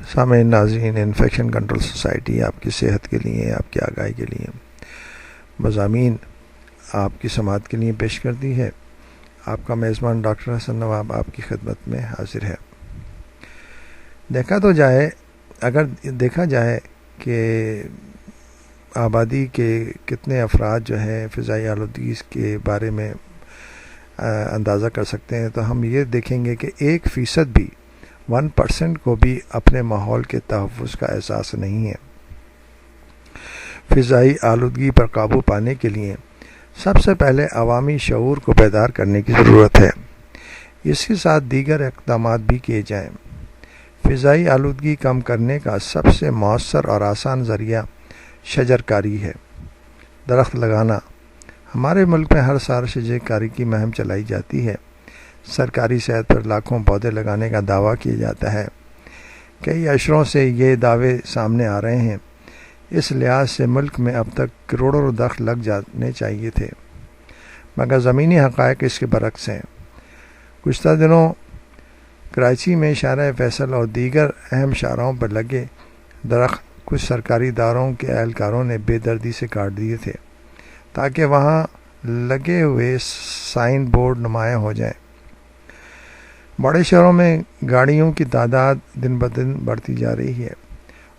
سامعین ناظرین، infection control society آپ کی صحت کے لیے، آپ کی آگاہی کے لیے مضامین آپ کی سماعت کے لیے پیش کرتی ہے۔ آپ کا میزبان ڈاکٹر حسن نواب آپ کی خدمت میں حاضر ہے۔ اگر دیکھا جائے کہ آبادی کے کتنے افراد جو ہیں فضائی آلودگی کے بارے میں اندازہ کر سکتے ہیں، تو ہم یہ دیکھیں گے کہ 1% بھی 1% کو بھی اپنے ماحول کے تحفظ کا احساس نہیں ہے۔ فضائی آلودگی پر قابو پانے کے لیے سب سے پہلے عوامی شعور کو بیدار کرنے کی ضرورت ہے۔ اس کے ساتھ دیگر اقدامات بھی کیے جائیں۔ فضائی آلودگی کم کرنے کا سب سے مؤثر اور آسان ذریعہ شجر کاری ہے، درخت لگانا۔ ہمارے ملک میں ہر سال شجر کاری کی مہم چلائی جاتی ہے۔ سرکاری صحت پر لاکھوں پودے لگانے کا دعویٰ کیا جاتا ہے۔ کئی اشروں سے یہ دعوے سامنے آ رہے ہیں۔ اس لحاظ سے ملک میں اب تک کروڑوں درخت لگ جانے چاہیے تھے، مگر زمینی حقائق اس کے برعکس ہیں۔ گزشتہ دنوں کراچی میں شارع فیصل اور دیگر اہم شاہراہوں پر لگے درخت کچھ سرکاری اداروں کے اہلکاروں نے بے دردی سے کاٹ دیے تھے تاکہ وہاں لگے ہوئے سائن بورڈ نمایاں ہو جائیں۔ بڑے شہروں میں گاڑیوں کی تعداد دن بدن بڑھتی جا رہی ہے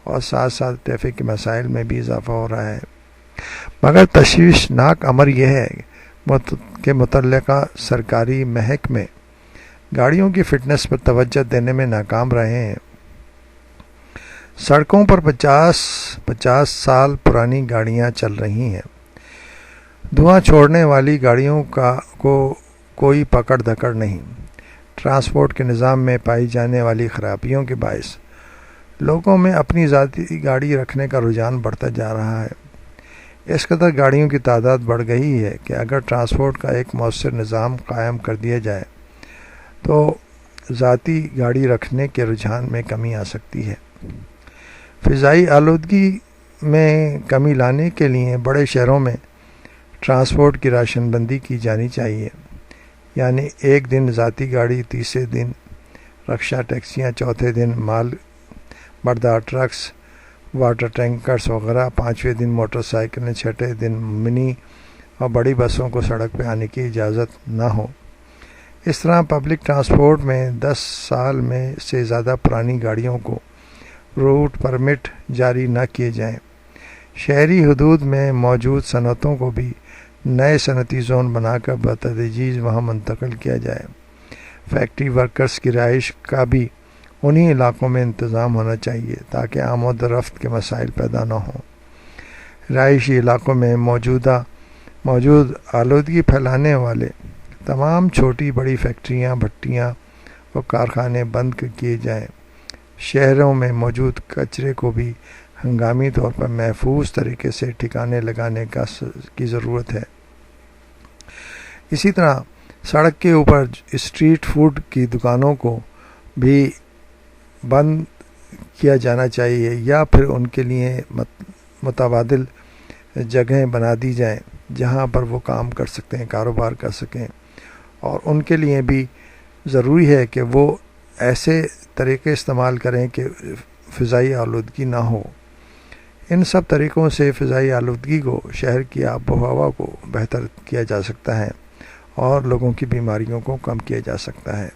اور ساتھ ساتھ ٹریفک کے مسائل میں بھی اضافہ ہو رہا ہے، مگر تشویشناک امر یہ ہے کہ متعلقہ سرکاری محکمے گاڑیوں کی فٹنس پر توجہ دینے میں ناکام رہے ہیں۔ سڑکوں پر 50 سال پرانی گاڑیاں چل رہی ہیں۔ دھواں چھوڑنے والی گاڑیوں کو کوئی پکڑ دھکڑ نہیں۔ ٹرانسپورٹ کے نظام میں پائی جانے والی خرابیوں کے باعث لوگوں میں اپنی ذاتی گاڑی رکھنے کا رجحان بڑھتا جا رہا ہے۔ اس قدر گاڑیوں کی تعداد بڑھ گئی ہے کہ اگر ٹرانسپورٹ کا ایک مؤثر نظام قائم کر دیا جائے تو ذاتی گاڑی رکھنے کے رجحان میں کمی آ سکتی ہے۔ فضائی آلودگی میں کمی لانے کے لیے بڑے شہروں میں ٹرانسپورٹ کی راشن بندی کی جانی چاہیے، یعنی ایک دن ذاتی گاڑی، تیسرے دن رکشہ ٹیکسیاں، چوتھے دن مال بردار ٹرکس، واٹر ٹینکرز وغیرہ، پانچویں دن موٹر سائیکلیں، چھٹے دن منی اور بڑی بسوں کو سڑک پہ آنے کی اجازت نہ ہو۔ اس طرح پبلک ٹرانسپورٹ میں 10 سال میں سے زیادہ پرانی گاڑیوں کو روٹ پرمٹ جاری نہ کیے جائیں۔ شہری حدود میں موجود صنعتوں کو بھی نئے صنعتی زون بنا کر بتدریج وہاں منتقل کیا جائے۔ فیکٹری ورکرز کی رہائش کا بھی انہی علاقوں میں انتظام ہونا چاہیے تاکہ آمد و رفت کے مسائل پیدا نہ ہوں۔ رہائشی علاقوں میں موجود آلودگی پھیلانے والے تمام چھوٹی بڑی فیکٹریاں، بھٹیاں اور کارخانے بند کیے جائیں۔ شہروں میں موجود کچرے کو بھی ہنگامی طور پر محفوظ طریقے سے ٹھکانے لگانے کی ضرورت ہے۔ اسی طرح سڑک کے اوپر اسٹریٹ فوڈ کی دکانوں کو بھی بند کیا جانا چاہیے یا پھر ان کے لیے متبادل جگہیں بنا دی جائیں جہاں پر وہ کام کر سکتے ہیں، کاروبار کر سکیں، اور ان کے لیے بھی ضروری ہے کہ وہ ایسے طریقے استعمال کریں کہ فضائی آلودگی نہ ہو۔ ان سب طریقوں سے فضائی آلودگی کو، شہر کی آب و ہوا کو بہتر کیا جا سکتا ہے اور لوگوں کی بیماریوں کو کم کیا جا سکتا ہے۔